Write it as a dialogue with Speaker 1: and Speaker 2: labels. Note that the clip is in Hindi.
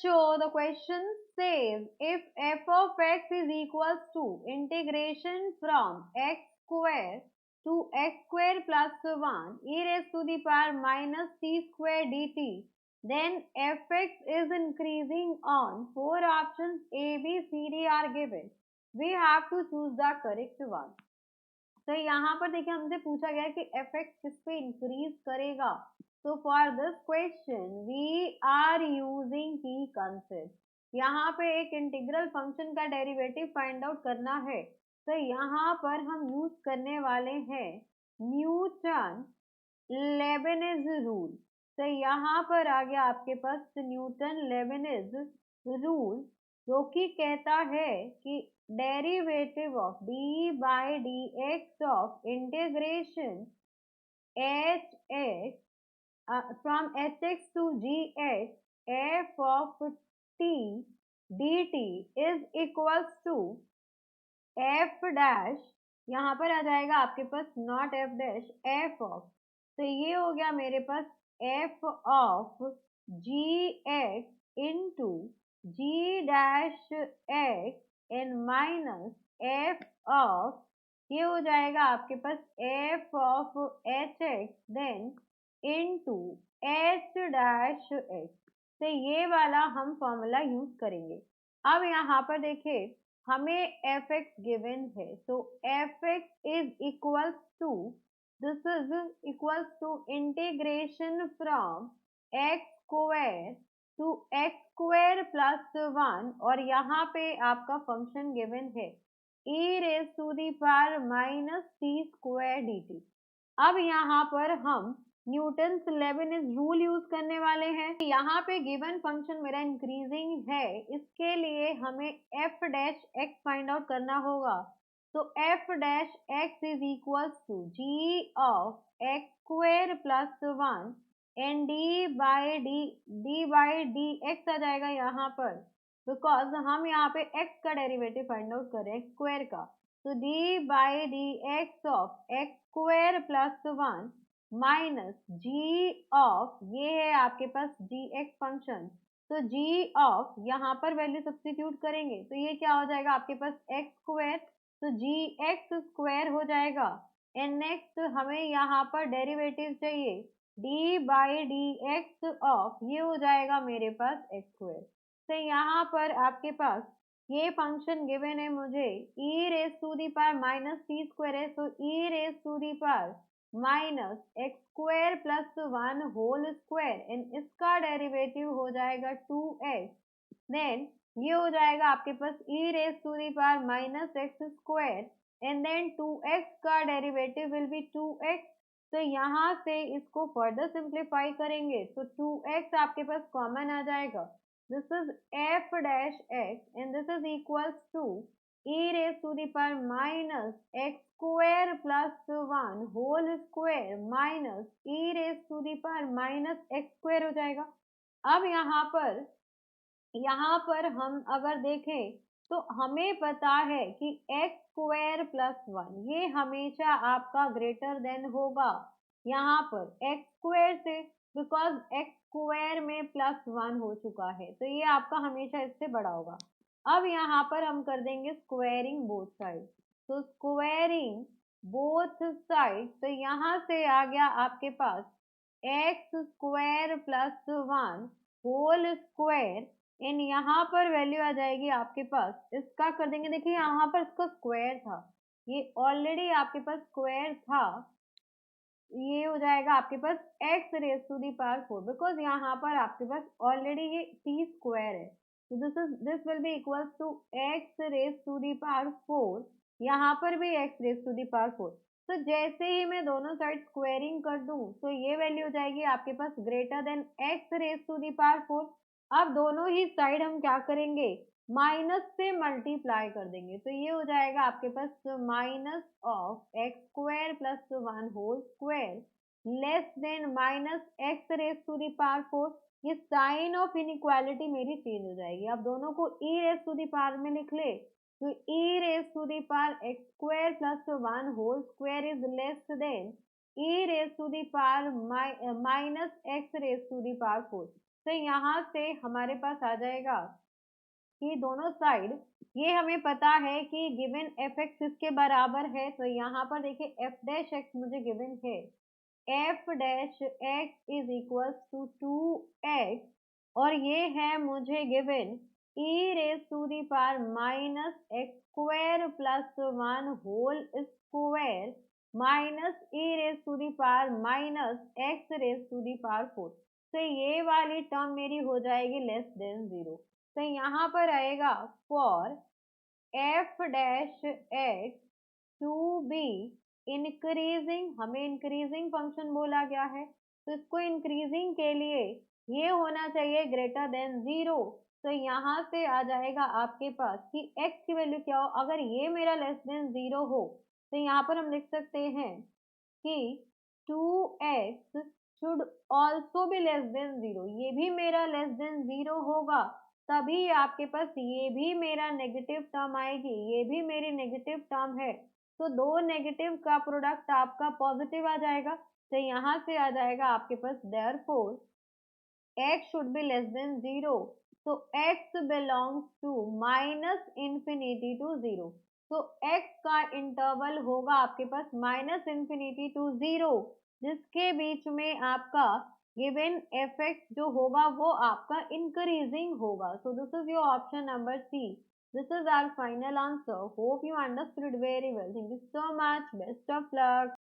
Speaker 1: the question says if f of x is equals to integration from x square to x square plus 1 e raised to the power minus t square dt, then fx is increasing on four options a, b, c, d are given. We have to choose the correct one. तो यहाँ पर देखिए हमसे पूछा गया कि fx किस पे इंक्रीज करेगा. So for this question we are using key concept. यहाँ पे एक इंटीग्रल फंक्शन का डेरिवेटिव फाइंड आउट करना है. तो यहाँ पर हम यूज करने वाले हैं न्यूटन लेबनिज रूल. तो यहाँ पर आ गया आपके पास न्यूटन लेबनिज रूल, जो कि कहता है कि derivative of D by D X of integration H x from hx to gx f of t dt is equals to f dash, यहाँ पर आ जाएगा आपके पास not f dash, f of, तो ये हो गया मेरे पास f of gx into g dash x and minus f of, ये हो जाएगा आपके पास f of hx then into h dash x. तो ये वाला हम फॉर्मूला यूज करेंगे. अब यहाँ पर देखिए हमें fx गिवन है, तो fx is equals to, this is equals to integration from x square to x square plus 1 और यहाँ पे आपका फंक्शन गिवन है e raise to the power minus t square dt. अब यहाँ पर हम न्यूटन लेबनिज रूल यूज करने वाले हैं. यहाँ पे गिवन फंक्शन मेरा इंक्रीजिंग है, इसके लिए हमें f dash x find out करना होगा. तो f dash x is equals to g of x square plus 1 and d by D x आ जाएगा यहाँ पर, बिकॉज हम यहाँ पे x का डेरिवेटिव फाइंड आउट कर रहे हैं स्क्वायर का. तो d by D X of x square plus 1 minus G of, ये है आपके पास जी एक्स फंक्शन, तो जी ऑफ यहाँ पर वैल्यू सब्स्टिट्यूट करेंगे तो ये क्या हो जाएगा आपके पास एक्स स्क्वायर, तो जी एक्स स्क्वायर हो जाएगा. एंड नेक्स्ट हमें यहाँ पर डेरिवेटिव चाहिए D by D X of, ये हो जाएगा मेरे पास एक्स स्क्वायर. तो यहाँ पर आपके पास ये फंक्शन गिवन है मुझे e raise to the power minus T square है, तो e raise to the power minus X square plus 1 whole square and इसका डेरिवेटिव हो जाएगा 2x. देन ये हो जाएगा आपके पास e raise to the power minus X square and then 2x का डेरिवेटिव विल बी 2x. तो यहाँ से इसको फर्दर सिंप्लीफाई करेंगे तो 2x आपके पास कॉमन आ जाएगा. This is f dash x and this is equals to e raised to the power minus x square plus 1 whole square minus e raised to the power minus x square हो जाएगा. अब यहाँ पर हम अगर देखें तो हमें पता है कि x स्क्वायर प्लस 1 ये हमेशा आपका ग्रेटर देन होगा यहाँ पर x स्क्वायर से, बिकॉज x स्क्वायर में प्लस 1 हो चुका है, तो ये आपका हमेशा इससे बड़ा होगा. अब यहाँ पर हम कर देंगे स्क्वायरिंग बोथ साइड, तो स्क्वायरिंग बोथ साइड, तो यहाँ से आ गया आपके पास x square plus 1 whole square and यहाँ पर वैल्यू आ जाएगी आपके पास, इसका कर देंगे. देखिए यहाँ पर इसका स्क्वायर था, ये ऑलरेडी आपके पास स्क्वायर था, ये हो जाएगा आपके पास x raise to the power 4, because यहाँ पर आपके पास ऑलरेडी ये t स्क्वायर है, तो this will be equals to x raise to the power 4, यहाँ पर भी x raise to the power 4. तो जैसे ही मैं दोनों साइड स्क्वायरिंग कर दूं तो ये वैल्यू हो जाएगी आपके पास greater than x raise to the power 4. अब दोनों ही साइड हम क्या करेंगे माइनस से मल्टीप्लाई कर देंगे, तो ये हो जाएगा आपके पास minus of x square plus 1 whole square less than minus x raise to the power 4. ये साइन ऑफ इनइक्वालिटी मेरी चेंज हो जाएगी. अब दोनों को e raise to the power में लिख ले, तो e raise to the power x square plus 1 whole square is less than e raise to the power minus x raise to the power 4. तो यहाँ से हमारे पास आ जाएगा कि दोनों साइड, ये हमें पता है कि गिवन एफ एक्स किसके बराबर है, तो यहाँ पर देखिए एफ डैश एक्स मुझे गिवन है, F dash X is equal to 2x, और ये है मुझे given E raise to the power minus X square plus 1 whole square minus E raise to the power minus x raise to the power 4। तो ये वाली टर्म मेरी हो जाएगी लेस देन 0। तो यहाँ पर आएगा for F dash X to be increasing, हमें इंक्रीजिंग फंक्शन बोला गया है, तो इसको इंक्रीजिंग के लिए ये होना चाहिए ग्रेटर देन 0। तो यहाँ से आ जाएगा आपके पास कि x की वैल्यू क्या हो, अगर ये मेरा लेस देन 0 हो तो यहाँ पर हम लिख सकते हैं कि 2x should also be less than 0, ये भी मेरा लेस देन 0 होगा, तभी आपके पास ये भी मेरा नेगेटिव टर्म आएगी, ये भी मेरी नेगेटिव टर्म है, तो दो नेगेटिव का प्रोडक्ट आपका पॉजिटिव आ जाएगा। तो यहाँ से आ जाएगा आपके पास therefore x should be less than 0, तो x belongs to minus infinity to 0, तो x का इंटरवल होगा आपके पास माइनस इंफिनिटी टू 0, जिसके बीच में आपका गिवन एफ एक्स जो होगा वो आपका इंक्रीजिंग होगा। So this is your option number C. This is our final answer. Hope you understood very well. Thank you so much. Best of luck.